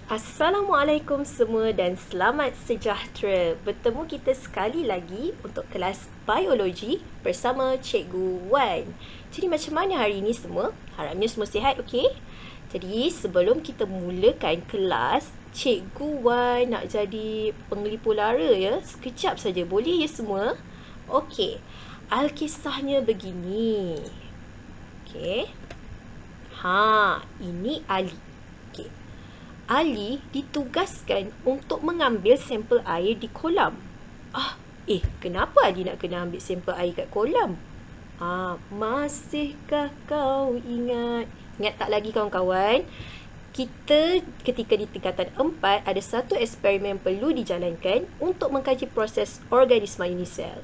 Assalamualaikum semua dan selamat sejahtera. Bertemu kita sekali lagi untuk kelas biologi bersama Cikgu Wan. Jadi macam mana hari ini semua? Harapnya semua sihat, okey? Jadi sebelum kita mulakan kelas, Cikgu Wan nak jadi penglipur lara ya. Sekejap saja, boleh ya semua? Okey. Alkisahnya begini. Okey. Ini Ali. Okey. Ali ditugaskan untuk mengambil sampel air di kolam. Kenapa Ali nak kena ambil sampel air kat kolam? Masihkah kau ingat? Ingat tak lagi kawan-kawan? Kita ketika di tingkatan 4 ada satu eksperimen perlu dijalankan untuk mengkaji proses organisma unisel.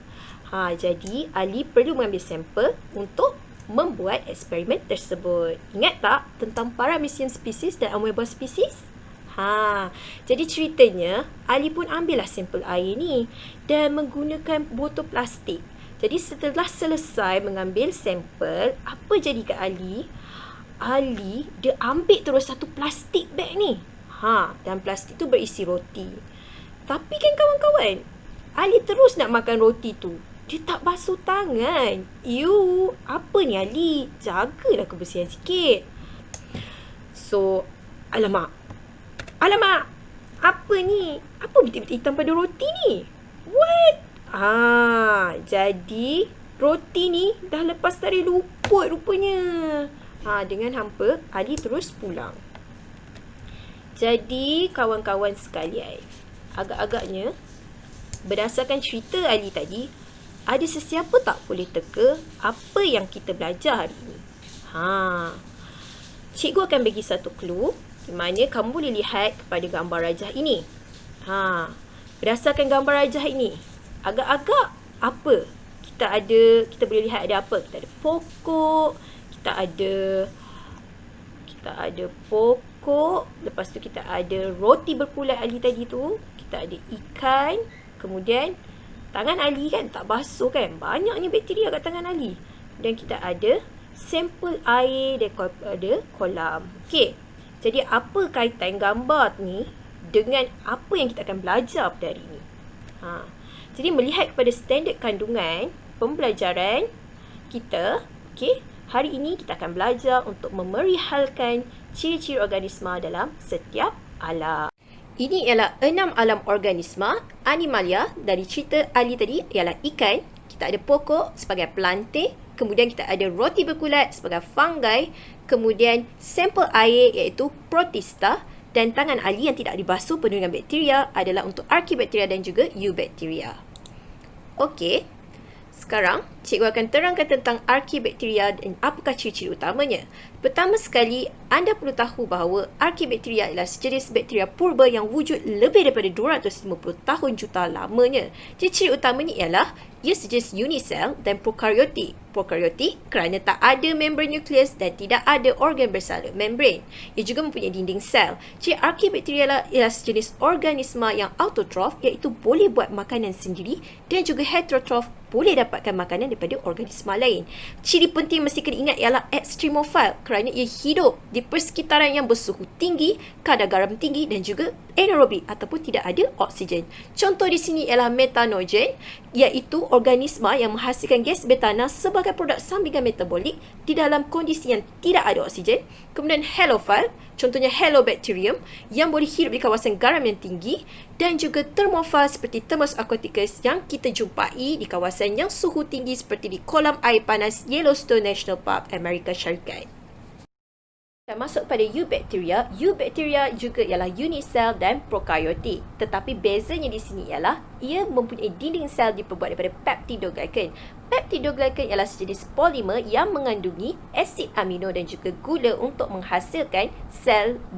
Jadi Ali perlu mengambil sampel untuk membuat eksperimen tersebut. Ingat tak tentang paramecium spesies dan amoeba spesies? Jadi ceritanya Ali pun ambillah sampel air ni dan menggunakan botol plastik. Jadi setelah selesai mengambil sampel, apa jadi kat Ali? Ali dia ambil terus satu plastik bag ni. Dan plastik tu berisi roti. Tapi kan kawan-kawan, Ali terus nak makan roti tu. Dia tak basuh tangan. Apa ni Ali? Jagalah kebersihan sikit. So, alamak, apa ni? Apa bintik-bintik hitam pada roti ni? What? Jadi roti ni dah lepas dari luput rupanya. Dengan hampa, Ali terus pulang. Jadi kawan-kawan sekalian, agak-agaknya berdasarkan cerita Ali tadi, ada sesiapa tak boleh teka apa yang kita belajar hari ini? Cikgu akan bagi satu clue di mana kamu boleh lihat kepada gambar rajah ini. Berdasarkan gambar rajah ini, agak-agak apa? Kita boleh lihat ada apa? Kita ada pokok, kita ada pokok, lepas tu kita ada roti berpulat Ali tadi tu, kita ada ikan, kemudian tangan Ali kan tak basuh kan, banyaknya bakteria kat tangan Ali, dan kita ada sampel air daripada kolam. Okey. Jadi apa kaitan gambar ni dengan apa yang kita akan belajar pada hari ini? Jadi melihat kepada standard kandungan pembelajaran kita, okey, hari ini kita akan belajar untuk memerihalkan ciri-ciri organisma dalam setiap alam. Ini ialah 6 alam organisma animalia. Dari cerita Ali tadi ialah ikan, kita ada pokok sebagai plantae, kemudian kita ada roti berkulat sebagai fungi, kemudian sampel air iaitu protista, dan tangan Ali yang tidak dibasuh penuh dengan bakteria adalah untuk archaebacteria dan juga eubacteria. Okey. Sekarang, cikgu akan terangkan tentang archaebacteria dan apakah ciri-ciri utamanya. Pertama sekali, anda perlu tahu bahawa archaebacteria adalah sejenis bakteria purba yang wujud lebih daripada 250 tahun juta lamanya. Jadi ciri utamanya ialah ia sejenis unisel dan prokaryotik. Prokaryotik kerana tak ada membran nukleus dan tidak ada organ bersalur membran. Ia juga mempunyai dinding sel. Jadi archaebacteria ialah sejenis organisma yang autotrof, iaitu boleh buat makanan sendiri, dan juga heterotrof, boleh dapatkan makanan daripada organisma lain. Ciri penting mesti kena ingat ialah extremophile kerana ia hidup di persekitaran yang bersuhu tinggi, kadar garam tinggi dan juga anaerobik ataupun tidak ada oksigen. Contoh di sini ialah metanogen, iaitu organisma yang menghasilkan gas betana sebagai produk sambungan metabolik di dalam kondisi yang tidak ada oksigen. Kemudian halophile, contohnya Halobacterium yang boleh hidup di kawasan garam yang tinggi, dan juga thermophile seperti Thermus aquaticus yang kita jumpai di kawasan yang suhu tinggi seperti di kolam air panas Yellowstone National Park, Amerika Syarikat. Dan masuk pada eubacteria. Eubacteria juga ialah unisel dan prokaryotik. Tetapi bezanya di sini ialah ia mempunyai dinding sel diperbuat daripada peptidoglycan. Peptidoglycan ialah sejenis polimer yang mengandungi asid amino dan juga gula untuk menghasilkan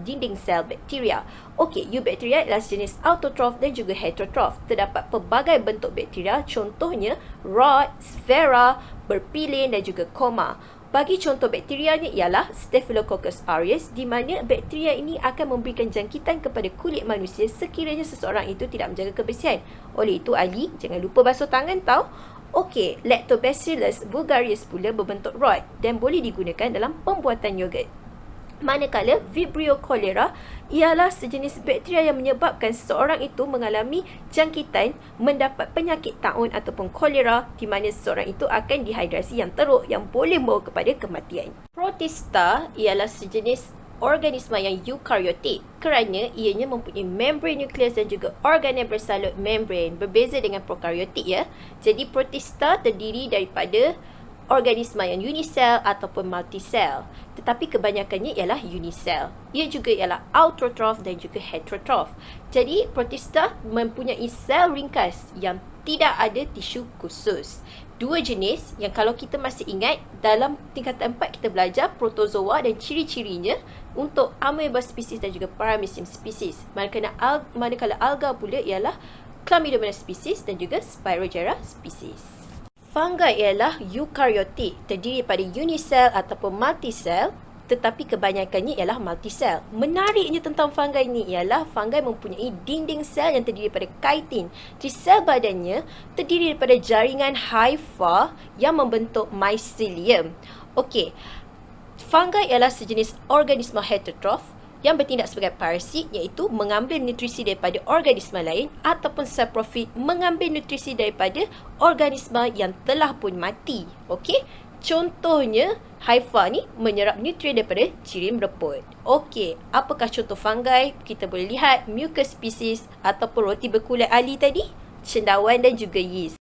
dinding sel bakteria. Okey, eubacteria ialah sejenis autotrof dan juga heterotrof. Terdapat pelbagai bentuk bakteria, contohnya rod, sphera, berpilin dan juga koma. Bagi contoh bakterianya ialah Staphylococcus aureus, di mana bakteria ini akan memberikan jangkitan kepada kulit manusia sekiranya seseorang itu tidak menjaga kebersihan. Oleh itu Ali, jangan lupa basuh tangan tau. Okey, Lactobacillus bulgarius pula berbentuk rod dan boleh digunakan dalam pembuatan yogurt. Manakala Vibrio cholera ialah sejenis bakteria yang menyebabkan seseorang itu mengalami jangkitan mendapat penyakit taun ataupun kolera, di mana seseorang itu akan dehidrasi yang teruk yang boleh membawa kepada kematian. Protista ialah sejenis organisma yang eukariotik kerana ianya mempunyai membran nukleus dan juga organel bersalut membran, berbeza dengan prokariotik ya. Jadi protista terdiri daripada organisma yang unisel ataupun multisel, tetapi kebanyakannya ialah unisel. Ia juga ialah autotrof dan juga heterotrof. Jadi protista mempunyai sel ringkas yang tidak ada tisu khusus. Dua jenis yang kalau kita masih ingat dalam tingkatan 4 kita belajar protozoa dan ciri-cirinya untuk amoeba spesies dan juga paramecium spesies. Manakala alga pula ialah Chlamydomonas spesies dan juga Spirogera spesies. Fungi ialah eukariotik, terdiri daripada unisel ataupun multisel, tetapi kebanyakannya ialah multisel. Menariknya tentang fungi ini ialah fungi mempunyai dinding sel yang terdiri daripada chitin. Jadi sel badannya terdiri daripada jaringan hifa yang membentuk mycelium. Okey, fungi ialah sejenis organisma heterotrof yang bertindak sebagai parasit, iaitu mengambil nutrisi daripada organisma lain, ataupun saprofit mengambil nutrisi daripada organisma yang telah pun mati. Okey, contohnya hifa ni menyerap nutrien daripada cirim reput. Okey, apakah contoh fungi? Kita boleh lihat mucus species ataupun roti berkulit ali tadi, cendawan dan juga yeast.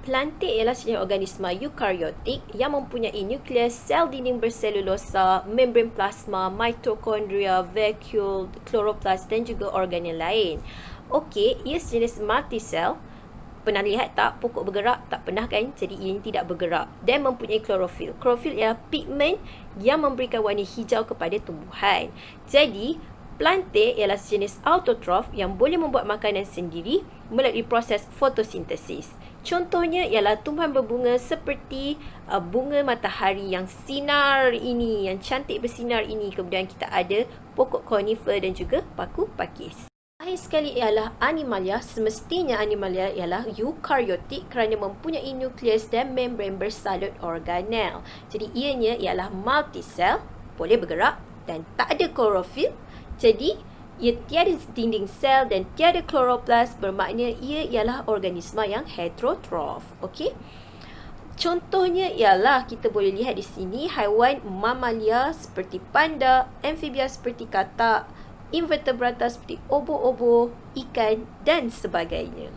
Plantae ialah sejenis organisma eukariotik yang mempunyai nukleus, sel dinding berselulosa, membran plasma, mitokondria, vacuole, chloroplast dan juga organel lain. Okey, ia sejenis multisel. Pernah lihat tak pokok bergerak? Tak pernah kan? Jadi ia tidak bergerak. Dan mempunyai klorofil. Klorofil ialah pigmen yang memberikan warna hijau kepada tumbuhan. Jadi plantae ialah sejenis autotrof yang boleh membuat makanan sendiri melalui proses fotosintesis. Contohnya ialah tumbuhan berbunga seperti bunga matahari yang sinar ini, yang cantik bersinar ini. Kemudian kita ada pokok conifer dan juga paku pakis. Akhir sekali ialah animalia. Semestinya animalia ialah eukariotik kerana mempunyai nukleus dan membran bersalut organel. Jadi ianya ialah multisel, boleh bergerak dan tak ada klorofil. Jadi ia tiada dinding sel dan tiada kloroplast, bermakna ia ialah organisma yang heterotrof. Okey. Contohnya ialah kita boleh lihat di sini haiwan mamalia seperti panda, amfibia seperti katak, invertebrata seperti obo-obo, ikan dan sebagainya.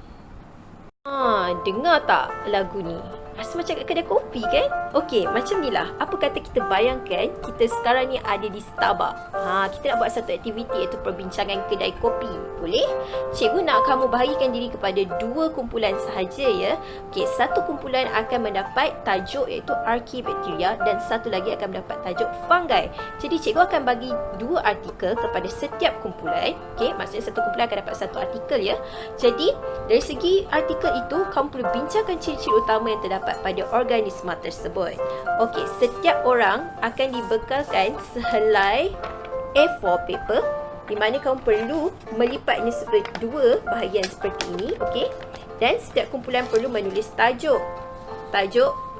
Dengar tak lagu ni? Rasa macam kat kedai kopi kan? Okey, macam ni lah. Apa kata kita bayangkan kita sekarang ni ada di Starbucks. Kita nak buat satu aktiviti iaitu perbincangan kedai kopi. Boleh? Cikgu nak kamu bahagikan diri kepada 2 kumpulan sahaja ya. Okey, satu kumpulan akan mendapat tajuk iaitu Archaebacteria dan satu lagi akan mendapat tajuk fungi. Jadi cikgu akan bagi 2 artikel kepada setiap kumpulan. Okey, maksudnya satu kumpulan akan dapat satu artikel ya. Jadi, dari segi artikel itu kamu perlu bincangkan ciri-ciri utama yang terdapat pada organisma tersebut. Okey, setiap orang akan dibekalkan sehelai A4 paper di mana kamu perlu melipatnya sebagai 2 bahagian seperti ini, okey. Dan setiap kumpulan perlu menulis tajuk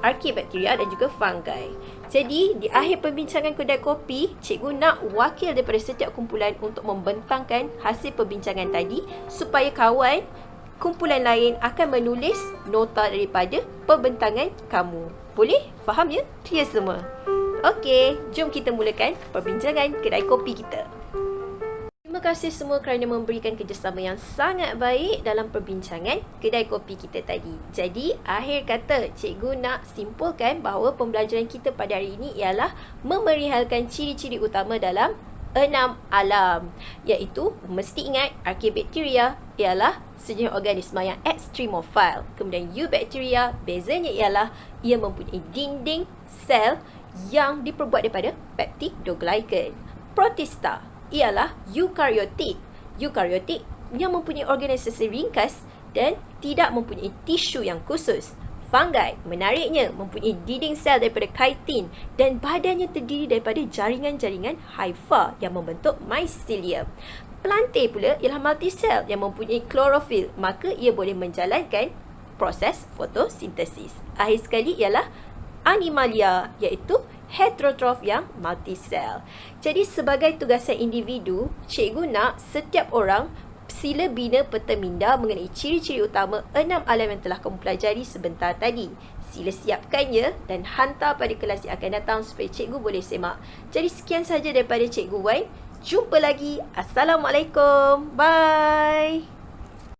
Archaebacteria dan juga fungi. Jadi, di akhir perbincangan kedai kopi, cikgu nak wakil daripada setiap kumpulan untuk membentangkan hasil perbincangan tadi supaya kawan kumpulan lain akan menulis nota daripada pembentangan kamu. Boleh? Faham ya? Clear semua? Okey, jom kita mulakan perbincangan kedai kopi kita. Terima kasih semua kerana memberikan kerjasama yang sangat baik dalam perbincangan kedai kopi kita tadi. Jadi, akhir kata, cikgu nak simpulkan bahawa pembelajaran kita pada hari ini ialah memerihalkan ciri-ciri utama dalam 6 alam. Iaitu, mesti ingat Archaebacteria ialah sejenis organisma yang extremophile. Kemudian Eubacteria, bezanya ialah ia mempunyai dinding sel yang diperbuat daripada peptidoglycan. Protista ialah eukariotik. Eukariotik yang mempunyai organisasi ringkas dan tidak mempunyai tisu yang khusus. Fungi, menariknya, mempunyai dinding sel daripada chitin dan badannya terdiri daripada jaringan-jaringan hifa yang membentuk mycelium. Plantae pula ialah multisel yang mempunyai klorofil, maka ia boleh menjalankan proses fotosintesis. Akhir sekali ialah animalia, iaitu heterotrof yang multisel. Jadi sebagai tugasan individu, cikgu nak setiap orang sila bina peta minda mengenai ciri-ciri utama 6 alam yang telah kamu pelajari sebentar tadi. Sila siapkannya dan hantar pada kelas yang akan datang supaya cikgu boleh semak. Jadi sekian saja daripada Cikgu Wan. Jumpa lagi. Assalamualaikum. Bye.